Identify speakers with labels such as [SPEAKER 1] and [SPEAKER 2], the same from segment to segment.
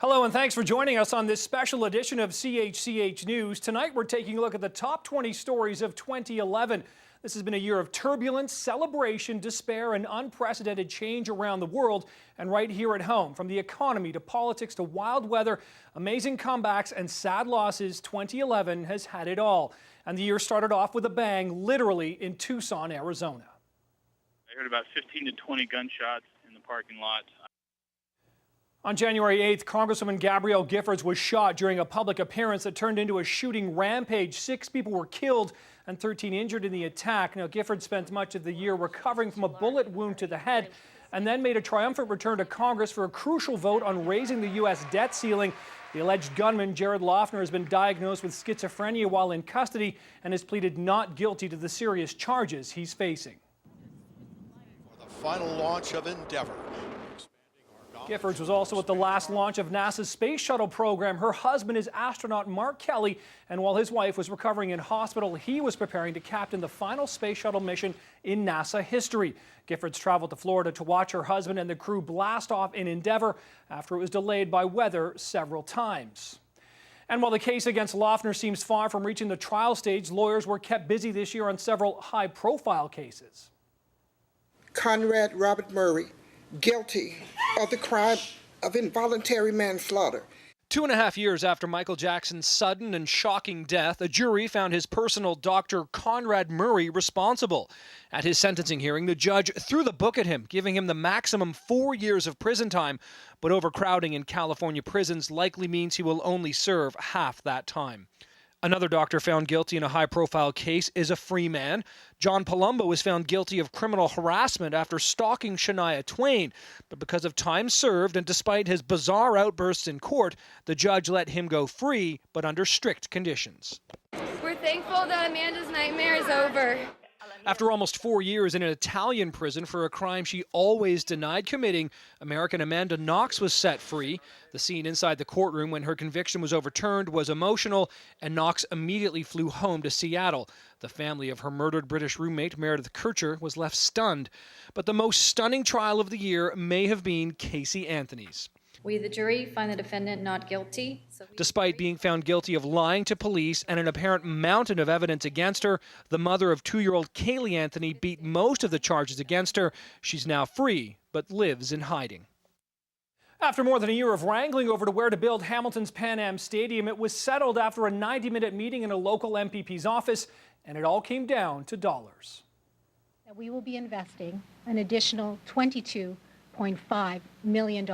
[SPEAKER 1] Hello and thanks for joining us on this special edition of CHCH News. Tonight we're taking a look at the top 20 stories of 2011. This has been a year of turbulence, celebration, despair, and unprecedented change around the world and right here at home. From the economy to politics to wild weather, amazing comebacks and sad losses, 2011 has had it all. And the year started off with a bang, literally in Tucson, Arizona.
[SPEAKER 2] I heard about 15 to 20 gunshots in the parking lot.
[SPEAKER 1] On January 8th, Congresswoman Gabrielle Giffords was shot during a public appearance that turned into a shooting rampage. 6 people were killed and 13 injured in the attack. Now, Giffords spent much of the year recovering from a bullet wound to the head and then made a triumphant return to Congress for a crucial vote on raising the U.S. debt ceiling. The alleged gunman, Jared Loughner, has been diagnosed with schizophrenia while in custody and has pleaded not guilty to the serious charges he's facing.
[SPEAKER 3] For the final launch of Endeavour.
[SPEAKER 1] Giffords was also at the last launch of NASA's space shuttle program. Her husband is astronaut Mark Kelly, and while his wife was recovering in hospital, he was preparing to captain the final space shuttle mission in NASA history. Giffords traveled to Florida to watch her husband and the crew blast off in Endeavour after it was delayed by weather several times. And while the case against Loughner seems far from reaching the trial stage, lawyers were kept busy this year on several high-profile cases.
[SPEAKER 4] Conrad Robert Murray, guilty of the crime of involuntary manslaughter.
[SPEAKER 1] 2.5 years after Michael Jackson's sudden and shocking death, a jury found his personal doctor, Conrad Murray, responsible. At his sentencing hearing, the judge threw the book at him, giving him the maximum 4 years of prison time. But overcrowding in California prisons likely means he will only serve half that time. Another doctor found guilty in a high-profile case is a free man. John Palumbo was found guilty of criminal harassment after stalking Shania Twain. But because of time served and despite his bizarre outbursts in court, the judge let him go free, but under strict conditions.
[SPEAKER 5] We're thankful that Amanda's nightmare is over.
[SPEAKER 1] After almost 4 years in an Italian prison for a crime she always denied committing, American Amanda Knox was set free. The scene inside the courtroom when her conviction was overturned was emotional, and Knox immediately flew home to Seattle. The family of her murdered British roommate, Meredith Kircher, was left stunned. But the most stunning trial of the year may have been Casey Anthony's.
[SPEAKER 6] We, the jury, find the defendant not guilty.
[SPEAKER 1] Despite being found guilty of lying to police and an apparent mountain of evidence against her, the mother of 2-year-old Kaylee Anthony beat most of the charges against her. She's now free, but lives in hiding. After more than a year of wrangling over where to build Hamilton's Pan Am Stadium, it was settled after a 90-minute meeting in a local MPP's office, and it all came down to dollars.
[SPEAKER 7] We will be investing an additional $22.5 million.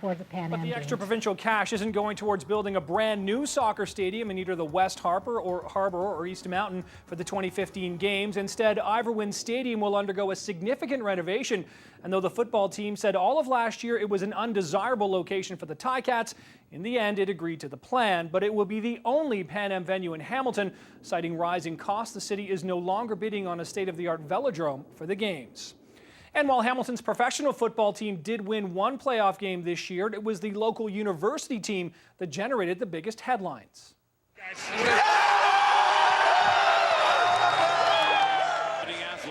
[SPEAKER 7] But
[SPEAKER 1] the extra provincial cash isn't going towards building a brand new soccer stadium in either the West Harbour or East Mountain for the 2015 games. Instead, Iverwin Stadium will undergo a significant renovation. And though the football team said all of last year it was an undesirable location for the Ticats, in the end it agreed to the plan. But it will be the only Pan Am venue in Hamilton. Citing rising costs, the city is no longer bidding on a state-of-the-art velodrome for the games. And while Hamilton's professional football team did win one playoff game this year, it was the local university team that generated the biggest headlines.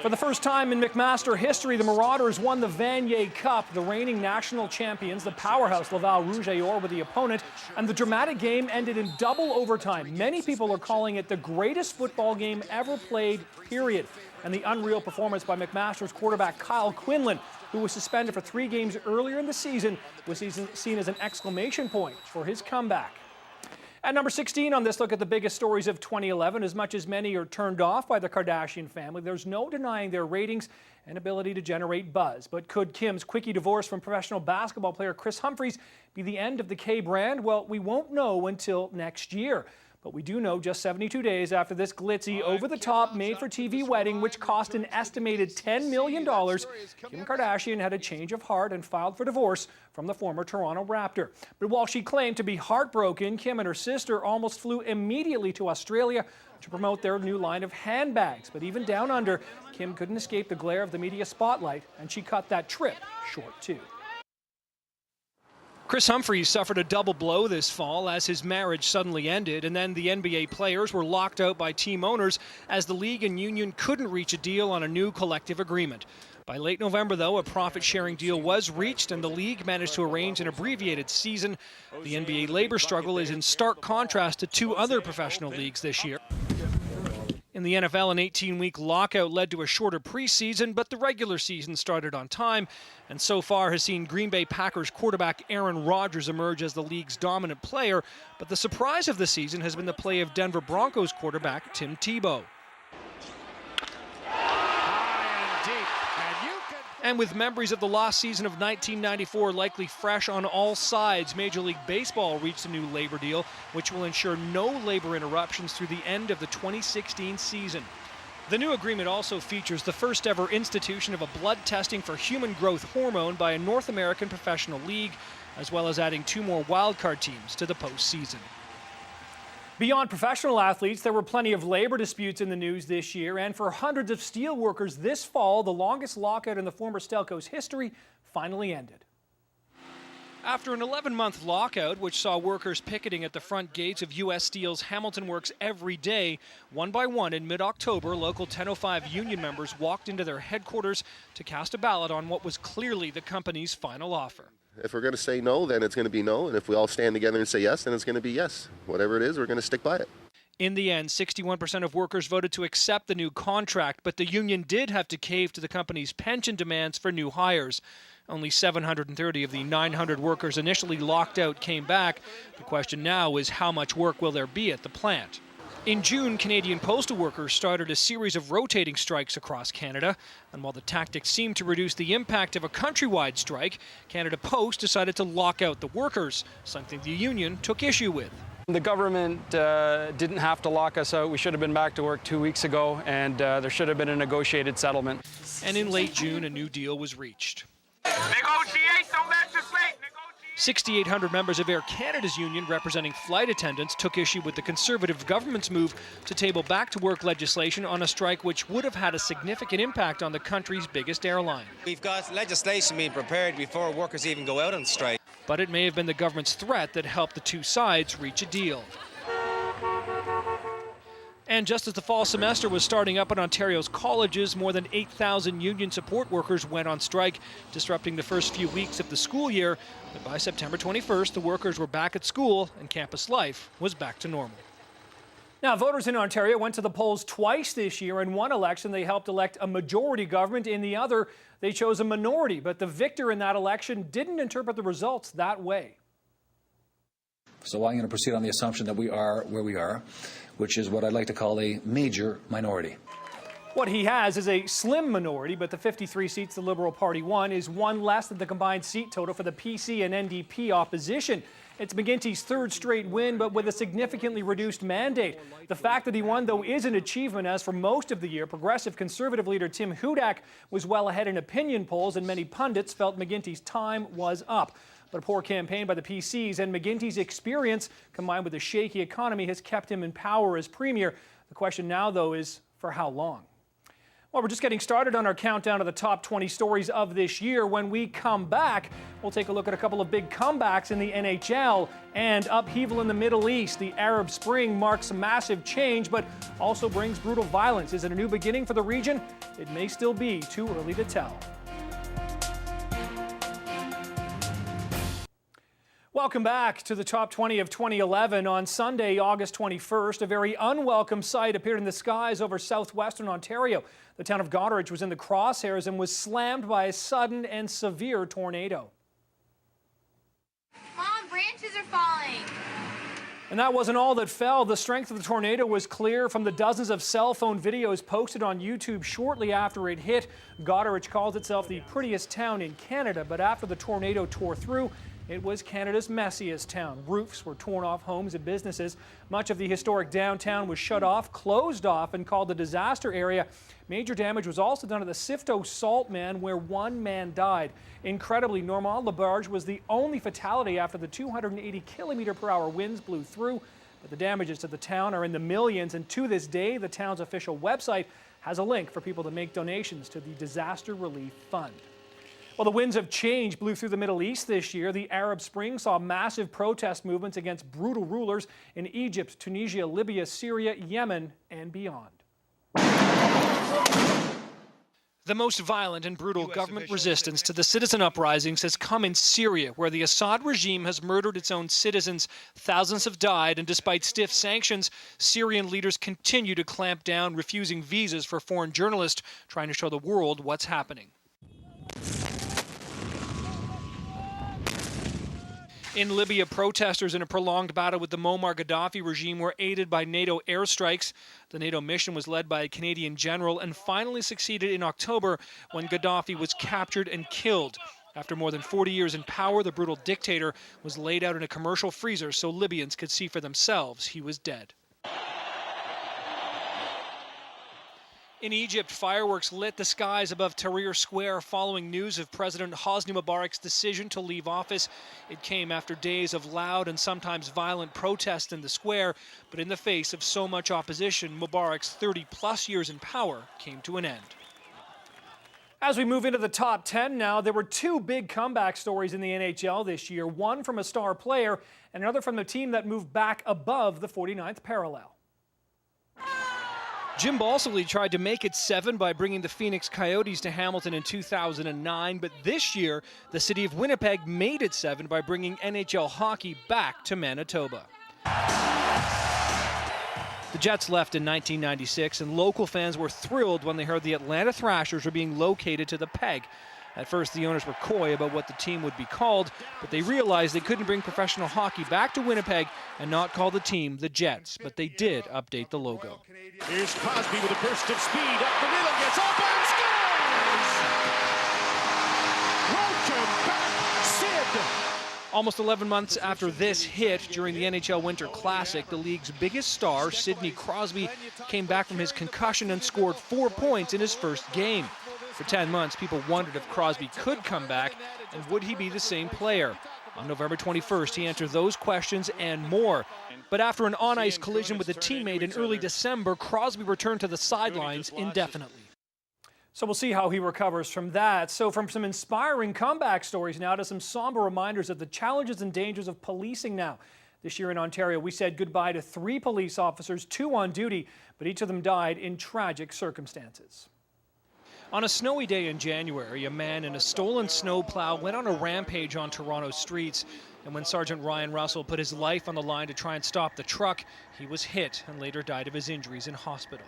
[SPEAKER 1] For the first time in McMaster history, the Marauders won the Vanier Cup. The reigning national champions, the powerhouse Laval Rouge et Or, were the opponent, and the dramatic game ended in double overtime. Many people are calling it the greatest football game ever played, period. And the unreal performance by McMaster's quarterback Kyle Quinlan, who was suspended for 3 games earlier in the season, was seen as an exclamation point for his comeback. At number 16 on this look at the biggest stories of 2011, as much as many are turned off by the Kardashian family, there's no denying their ratings and ability to generate buzz. But could Kim's quickie divorce from professional basketball player Kris Humphries be the end of the K brand? Well, we won't know until next year. But we do know just 72 days after this glitzy, over-the-top, made-for-TV wedding, which cost an estimated $10 million, Kim Kardashian had a change of heart and filed for divorce from the former Toronto Raptor. But while she claimed to be heartbroken, Kim and her sister almost flew immediately to Australia to promote their new line of handbags. But even down under, Kim couldn't escape the glare of the media spotlight, and she cut that trip short, too. Kris Humphries suffered a double blow this fall as his marriage suddenly ended, and then the NBA players were locked out by team owners as the league and union couldn't reach a deal on a new collective agreement. By late November, though, a profit-sharing deal was reached and the league managed to arrange an abbreviated season. The NBA labor struggle is in stark contrast to two other professional leagues this year. In the NFL, an 18-week lockout led to a shorter preseason, but the regular season started on time, and so far has seen Green Bay Packers quarterback Aaron Rodgers emerge as the league's dominant player. But the surprise of the season has been the play of Denver Broncos quarterback Tim Tebow. And with memories of the lost season of 1994 likely fresh on all sides, Major League Baseball reached a new labor deal, which will ensure no labor interruptions through the end of the 2016 season. The new agreement also features the first ever institution of a blood testing for human growth hormone by a North American professional league, as well as adding 2 more wildcard teams to the postseason. Beyond professional athletes, there were plenty of labor disputes in the news this year, and for hundreds of steel workers this fall, the longest lockout in the former Stelco's history finally ended. After an 11-month lockout, which saw workers picketing at the front gates of U.S. Steel's Hamilton Works every day, one by one in mid-October, Local 1005 union members walked into their headquarters to cast a ballot on what was clearly the company's final offer.
[SPEAKER 8] If we're going to say no, then it's going to be no. And if we all stand together and say yes, then it's going to be yes. Whatever it is, we're going to stick by it.
[SPEAKER 1] In the end, 61% of workers voted to accept the new contract, but the union did have to cave to the company's pension demands for new hires. Only 730 of the 900 workers initially locked out came back. The question now is how much work will there be at the plant? In June, Canadian postal workers started a series of rotating strikes across Canada. And while the tactics seemed to reduce the impact of a countrywide strike, Canada Post decided to lock out the workers, something the union took issue with.
[SPEAKER 9] The government didn't have to lock us out. We should have been back to work 2 weeks ago, and there should have been a negotiated settlement.
[SPEAKER 1] And in late June, a new deal was reached. 6,800 members of Air Canada's union representing flight attendants took issue with the Conservative government's move to table back-to-work legislation on a strike which would have had a significant impact on the country's biggest airline.
[SPEAKER 10] We've got legislation being prepared before workers even go out on strike.
[SPEAKER 1] But it may have been the government's threat that helped the two sides reach a deal. And just as the fall semester was starting up in Ontario's colleges, more than 8,000 union support workers went on strike, disrupting the first few weeks of the school year. But by September 21st, the workers were back at school and campus life was back to normal. Now, voters in Ontario went to the polls twice this year. In one election, they helped elect a majority government. In the other, they chose a minority. But the victor in that election didn't interpret the results that way.
[SPEAKER 11] So I'm going to proceed on the assumption that we are where we are, which is what I'd like to call a major minority.
[SPEAKER 1] What he has is a slim minority, but the 53 seats the Liberal Party won is one less than the combined seat total for the PC and NDP opposition. It's McGuinty's third straight win, but with a significantly reduced mandate. The fact that he won, though, is an achievement, as for most of the year, Progressive Conservative leader Tim Hudak was well ahead in opinion polls, and many pundits felt McGuinty's time was up. But a poor campaign by the PCs and McGuinty's experience, combined with a shaky economy, has kept him in power as premier. The question now, though, is for how long? Well, we're just getting started on our countdown to the top 20 stories of this year. When we come back, we'll take a look at a couple of big comebacks in the NHL and upheaval in the Middle East. The Arab Spring marks massive change, but also brings brutal violence. Is it a new beginning for the region? It may still be too early to tell. Welcome back to the top 20 of 2011. On Sunday, August 21st, a very unwelcome sight appeared in the skies over southwestern Ontario. The town of Goderich was in the crosshairs and was slammed by a sudden and severe tornado.
[SPEAKER 5] Mom, branches are falling.
[SPEAKER 1] And that wasn't all that fell. The strength of the tornado was clear from the dozens of cell phone videos posted on YouTube shortly after it hit. Goderich calls itself the prettiest town in Canada, but after the tornado tore through, it was Canada's messiest town. Roofs were torn off homes and businesses. Much of the historic downtown was shut off, closed off, and called the disaster area. Major damage was also done at the Sifto Salt Mine, where one man died. Incredibly, Normand Labarge was the only fatality after the 280 km/h winds blew through. But the damages to the town are in the millions, and to this day, the town's official website has a link for people to make donations to the Disaster Relief Fund. Well, the winds of change blew through the Middle East this year. The Arab Spring saw massive protest movements against brutal rulers in Egypt, Tunisia, Libya, Syria, Yemen, and beyond. The most violent and brutal government resistance to the citizen uprisings has come in Syria, where the Assad regime has murdered its own citizens. Thousands have died, and despite stiff sanctions, Syrian leaders continue to clamp down, refusing visas for foreign journalists, trying to show the world what's happening. In Libya, protesters in a prolonged battle with the Muammar Gaddafi regime were aided by NATO airstrikes. The NATO mission was led by a Canadian general and finally succeeded in October when Gaddafi was captured and killed. After more than 40 years in power, the brutal dictator was laid out in a commercial freezer so Libyans could see for themselves he was dead. In Egypt, fireworks lit the skies above Tahrir Square following news of President Hosni Mubarak's decision to leave office. It came after days of loud and sometimes violent protests in the square, but in the face of so much opposition, Mubarak's 30-plus years in power came to an end. As we move into the top 10 now, there were two big comeback stories in the NHL this year, one from a star player and another from the team that moved back above the 49th parallel. Jim Balsillie tried to make it 7 by bringing the Phoenix Coyotes to Hamilton in 2009, but this year, the city of Winnipeg made it 7 by bringing NHL hockey back to Manitoba. The Jets left in 1996, and local fans were thrilled when they heard the Atlanta Thrashers were being located to the Peg. At first, the owners were coy about what the team would be called, but they realized they couldn't bring professional hockey back to Winnipeg and not call the team the Jets, but they did update the logo.
[SPEAKER 12] Here's Crosby with a burst of speed, up the middle, gets open, scores! Welcome back, Sid!
[SPEAKER 1] Almost 11 months after this hit during the NHL Winter Classic, the league's biggest star, Sidney Crosby, came back from his concussion and scored 4 points in his first game. For 10 months, people wondered if Crosby could come back, and would he be the same player? On November 21st, he answered those questions and more. But after an on-ice collision with a teammate in early December, Crosby returned to the sidelines indefinitely. So we'll see how he recovers from that. So from some inspiring comeback stories now to some somber reminders of the challenges and dangers of policing now. This year in Ontario, we said goodbye to 3 police officers, 2 on duty, but each of them died in tragic circumstances. On a snowy day in January, a man in a stolen snowplow went on a rampage on Toronto streets. And when Sergeant Ryan Russell put his life on the line to try and stop the truck, he was hit and later died of his injuries in hospital.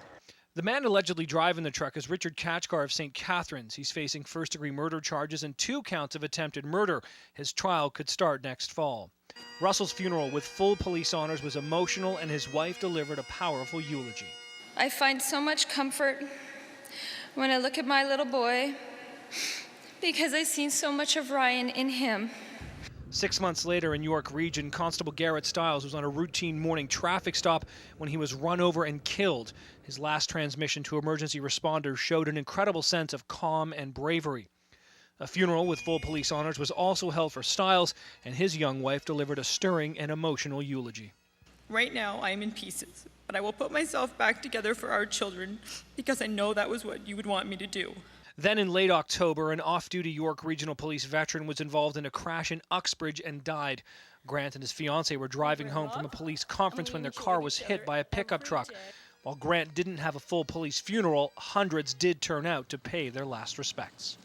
[SPEAKER 1] The man allegedly driving the truck is Richard Kachkar of St. Catharines. He's facing first-degree murder charges and 2 counts of attempted murder. His trial could start next fall. Russell's funeral with full police honors was emotional, and his wife delivered a powerful eulogy.
[SPEAKER 5] I find so much comfort when I look at my little boy because I've seen so much of Ryan in him.
[SPEAKER 1] 6 months later in York Region, Constable Garrett Stiles was on a routine morning traffic stop when he was run over and killed. His last transmission to emergency responders showed an incredible sense of calm and bravery. A funeral with full police honors was also held for Stiles, and his young wife delivered a stirring and emotional eulogy.
[SPEAKER 13] Right now, I am in pieces, but I will put myself back together for our children because I know that was what you would want me to do.
[SPEAKER 1] Then in late October, an off-duty York Regional Police veteran was involved in a crash in Uxbridge and died. Grant and his fiancée were driving home from a police conference when their car was hit by a pickup truck. While Grant didn't have a full police funeral, hundreds did turn out to pay their last respects.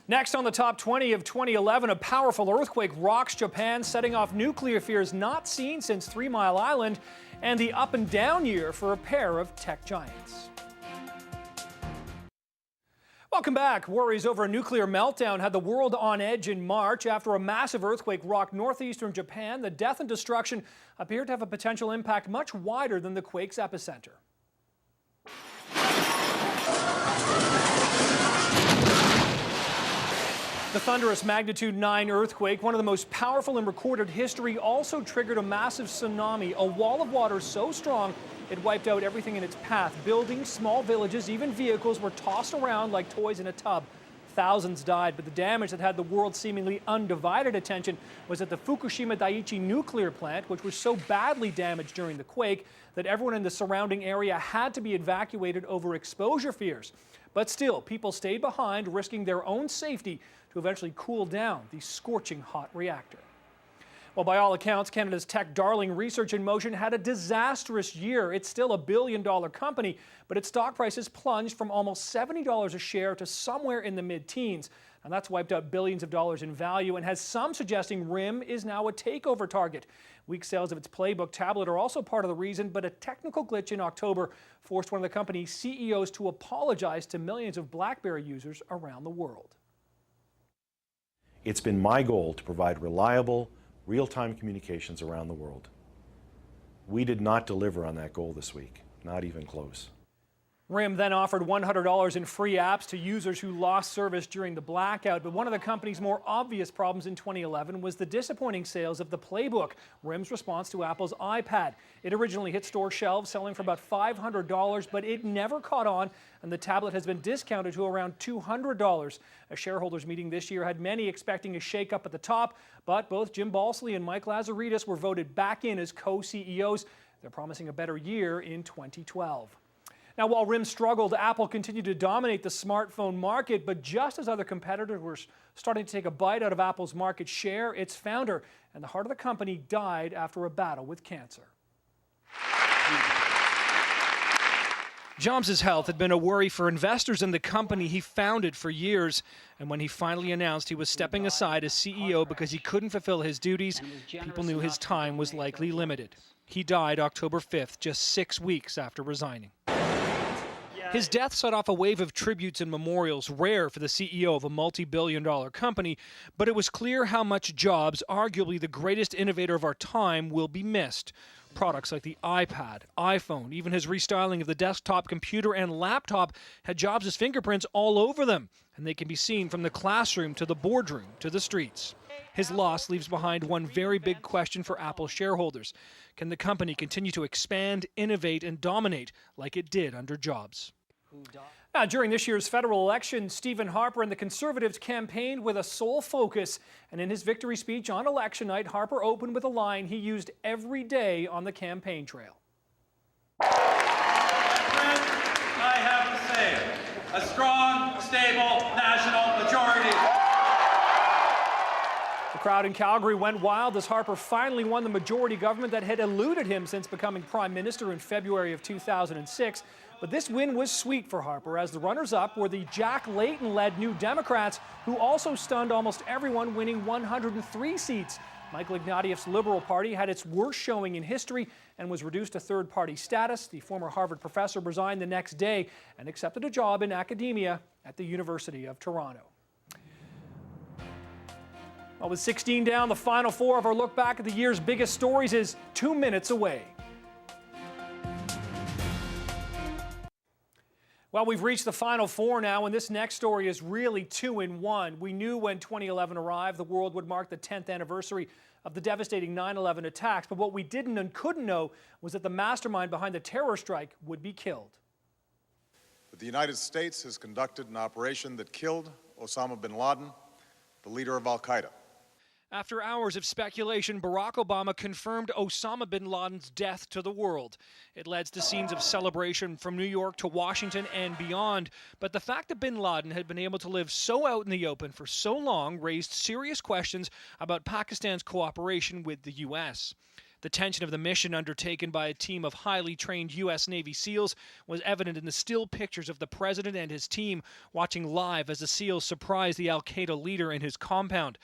[SPEAKER 1] Next on the top 20 of 2011, a powerful earthquake rocks Japan, setting off nuclear fears not seen since 3 Mile Island, and the up and down year for a pair of tech giants. Welcome back. Worries over a nuclear meltdown had the world on edge in March. After a massive earthquake rocked northeastern Japan, the death and destruction appeared to have a potential impact much wider than the quake's epicenter. The thunderous magnitude 9 earthquake, one of the most powerful in recorded history, also triggered a massive tsunami, a wall of water so strong it wiped out everything in its path. Buildings, small villages, even vehicles were tossed around like toys in a tub. Thousands died, but the damage that had the world's seemingly undivided attention was at the Fukushima Daiichi nuclear plant, which was so badly damaged during the quake that everyone in the surrounding area had to be evacuated over exposure fears. But still, people stayed behind, risking their own safety to eventually cool down the scorching hot reactor. Well, by all accounts, Canada's tech darling Research in Motion had a disastrous year. It's still a billion-dollar company, but its stock prices plunged from almost $70 a share to somewhere in the mid-teens. And that's wiped out billions of dollars in value and has some suggesting RIM is now a takeover target. Weak sales of its Playbook tablet are also part of the reason, but a technical glitch in October forced one of the company's CEOs to apologize to millions of BlackBerry users around the world.
[SPEAKER 14] It's been my goal to provide reliable, real-time communications around the world. We did not deliver on that goal this week, not even close.
[SPEAKER 1] RIM then offered $100 in free apps to users who lost service during the blackout, but one of the company's more obvious problems in 2011 was the disappointing sales of the Playbook, RIM's response to Apple's iPad. It originally hit store shelves selling for about $500, but it never caught on, and the tablet has been discounted to around $200. A shareholders meeting this year had many expecting a shake-up at the top, but both Jim Balsley and Mike Lazaridis were voted back in as co-CEOs. They're promising a better year in 2012. Now, while RIM struggled, Apple continued to dominate the smartphone market, but just as other competitors were starting to take a bite out of Apple's market share, its founder and the heart of the company died after a battle with cancer. Jobs' health had been a worry for investors in the company he founded for years, and when he finally announced he was stepping aside as CEO because he couldn't fulfill his duties, people knew his time was likely limited. He died October 5th, just 6 weeks after resigning. His death set off a wave of tributes and memorials, rare for the CEO of a multi-billion-dollar company, but it was clear how much Jobs, arguably the greatest innovator of our time, will be missed. Products like the iPad, iPhone, even his restyling of the desktop computer and laptop had Jobs' fingerprints all over them, and they can be seen from the classroom to the boardroom to the streets. His loss leaves behind one very big question for Apple shareholders. Can the company continue to expand, innovate, and dominate like it did under Jobs? Now, during this year's federal election, Stephen Harper and the Conservatives campaigned with a sole focus. And in his victory speech on election night, Harper opened with a line he used every day on the campaign trail.
[SPEAKER 15] Friends, I have to say, a strong, stable, national majority.
[SPEAKER 1] The crowd in Calgary went wild as Harper finally won the majority government that had eluded him since becoming Prime Minister in February of 2006. But this win was sweet for Harper, as the runners-up were the Jack Layton-led New Democrats, who also stunned almost everyone, winning 103 seats. Michael Ignatieff's Liberal Party had its worst showing in history and was reduced to third-party status. The former Harvard professor resigned the next day and accepted a job in academia at the University of Toronto. Well, with 16 down, the final four of our look back at the year's biggest stories is 2 minutes away. Well, we've reached the final four now, and this next story is really 2 in 1. We knew when 2011 arrived, the world would mark the 10th anniversary of the devastating 9/11 attacks. But what we didn't and couldn't know was that the mastermind behind the terror strike would be killed.
[SPEAKER 16] The United States has conducted an operation that killed Osama bin Laden, the leader of al-Qaeda.
[SPEAKER 1] After hours of speculation, Barack Obama confirmed Osama bin Laden's death to the world. It led to scenes of celebration from New York to Washington and beyond. But the fact that bin Laden had been able to live so out in the open for so long raised serious questions about Pakistan's cooperation with the U.S. The tension of the mission undertaken by a team of highly trained U.S. Navy SEALs was evident in the still pictures of the president and his team watching live as the SEALs surprised the al-Qaeda leader in his compound.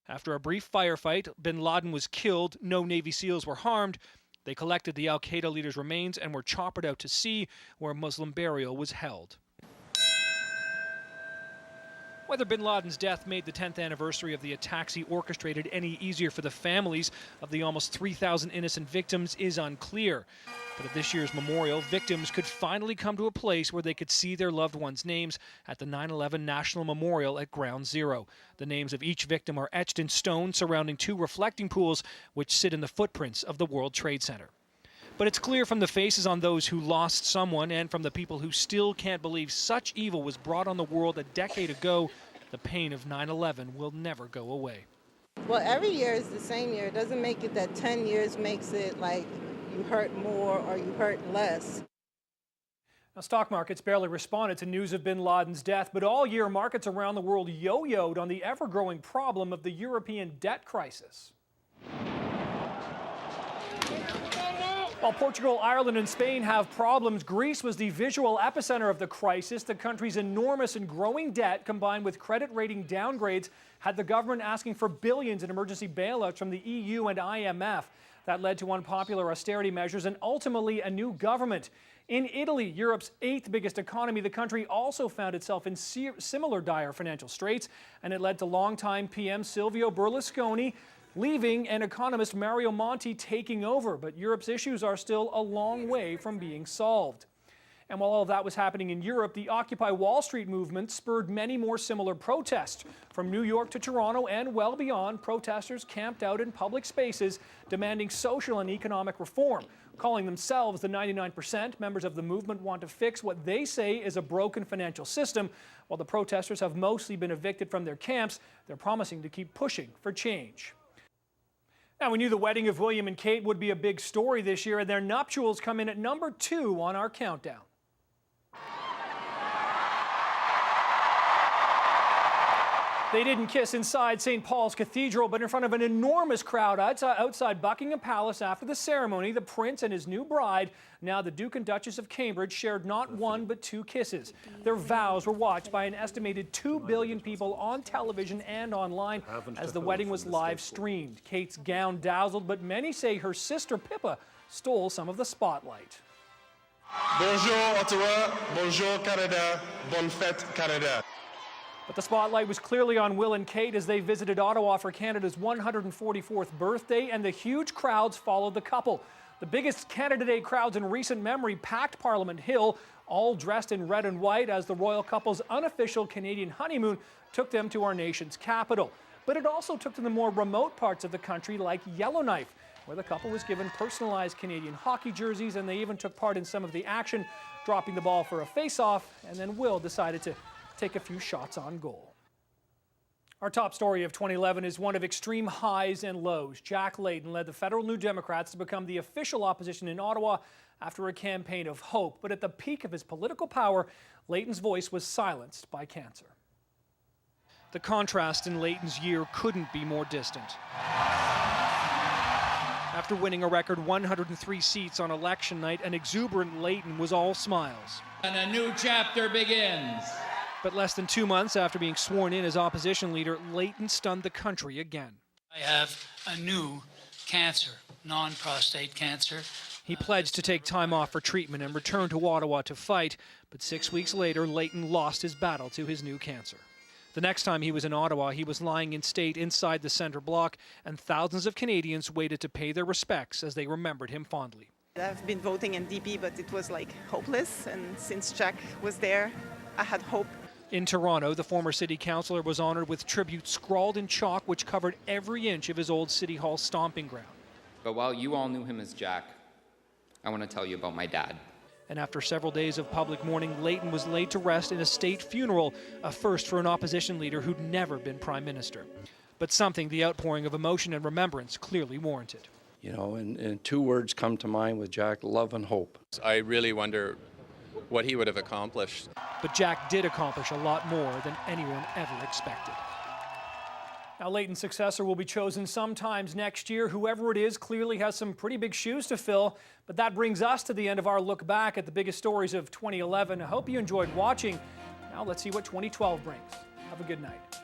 [SPEAKER 1] After a brief firefight, bin Laden was killed. No Navy SEALs were harmed. They collected the al-Qaeda leader's remains and were choppered out to sea, where Muslim burial was held. Whether bin Laden's death made the 10th anniversary of the attacks he orchestrated any easier for the families of the almost 3,000 innocent victims is unclear. But at this year's memorial, victims could finally come to a place where they could see their loved ones' names at the 9/11 National Memorial at Ground Zero. The names of each victim are etched in stone surrounding 2 reflecting pools which sit in the footprints of the World Trade Center. But it's clear from the faces on those who lost someone and from the people who still can't believe such evil was brought on the world a decade ago, the pain of 9/11 will never go away.
[SPEAKER 17] Well, every year is the same year. It doesn't make it that 10 years makes it like you hurt more or you hurt less.
[SPEAKER 1] Now, stock markets barely responded to news of bin Laden's death, but all year markets around the world yo-yoed on the ever-growing problem of the European debt crisis. While Portugal, Ireland, and Spain have problems, Greece was the visual epicenter of the crisis. The country's enormous and growing debt, combined with credit rating downgrades, had the government asking for billions in emergency bailouts from the EU and IMF. That led to unpopular austerity measures and ultimately a new government. In Italy, Europe's 8th biggest economy, the country also found itself in similar dire financial straits, and it led to longtime PM Silvio Berlusconi leaving and economist Mario Monti taking over. But Europe's issues are still a long way from being solved. And while all of that was happening in Europe, the Occupy Wall Street movement spurred many more similar protests. From New York to Toronto and well beyond, protesters camped out in public spaces demanding social and economic reform. Calling themselves the 99%, members of the movement want to fix what they say is a broken financial system. While the protesters have mostly been evicted from their camps, they're promising to keep pushing for change. Now, we knew the wedding of William and Kate would be a big story this year, and their nuptials come in at number 2 on our countdown. They didn't kiss inside St. Paul's Cathedral, but in front of an enormous crowd outside Buckingham Palace after the ceremony, the prince and his new bride, now the Duke and Duchess of Cambridge, shared not one but 2 kisses. Their vows were watched by an estimated 2 billion people on television and online as the wedding was live streamed. Kate's gown dazzled, but many say her sister Pippa stole some of the spotlight.
[SPEAKER 18] Bonjour Ottawa, bonjour Canada, bonne fête Canada.
[SPEAKER 1] But the spotlight was clearly on Will and Kate as they visited Ottawa for Canada's 144th birthday, and the huge crowds followed the couple. The biggest Canada Day crowds in recent memory packed Parliament Hill, all dressed in red and white as the royal couple's unofficial Canadian honeymoon took them to our nation's capital. But it also took them to the more remote parts of the country like Yellowknife, where the couple was given personalized Canadian hockey jerseys, and they even took part in some of the action, dropping the ball for a face-off, and then Will decided to take a few shots on goal. Our top story of 2011 is one of extreme highs and lows. Jack Layton led the federal New Democrats to become the official opposition in Ottawa after a campaign of hope. But at the peak of his political power, Layton's voice was silenced by cancer. The contrast in Layton's year couldn't be more distant. After winning a record 103 seats on election night, an exuberant Layton was all smiles.
[SPEAKER 19] And a new chapter begins.
[SPEAKER 1] But less than 2 months after being sworn in as opposition leader, Layton stunned the country again.
[SPEAKER 19] I have a new cancer, non-prostate cancer.
[SPEAKER 1] He pledged to take time off for treatment and return to Ottawa to fight, but 6 weeks later, Layton lost his battle to his new cancer. The next time he was in Ottawa, he was lying in state inside the centre block, and thousands of Canadians waited to pay their respects as they remembered him fondly.
[SPEAKER 20] I've been voting NDP, but it was like hopeless, and since Jack was there, I had hope.
[SPEAKER 1] In Toronto, the former city councillor was honoured with tributes scrawled in chalk which covered every inch of his old City Hall stomping ground.
[SPEAKER 21] But while you all knew him as Jack, I want to tell you about my dad.
[SPEAKER 1] And after several days of public mourning, Layton was laid to rest in a state funeral, a first for an opposition leader who'd never been prime minister. But something the outpouring of emotion and remembrance clearly warranted.
[SPEAKER 22] You know, and 2 words come to mind with Jack: love and hope.
[SPEAKER 23] I really wonder what he would have accomplished.
[SPEAKER 1] But Jack did accomplish a lot more than anyone ever expected. Now, Layton's successor will be chosen sometimes next year. Whoever it is clearly has some pretty big shoes to fill. But that brings us to the end of our look back at the biggest stories of 2011. I hope you enjoyed watching. Now let's see what 2012 brings. Have a good night.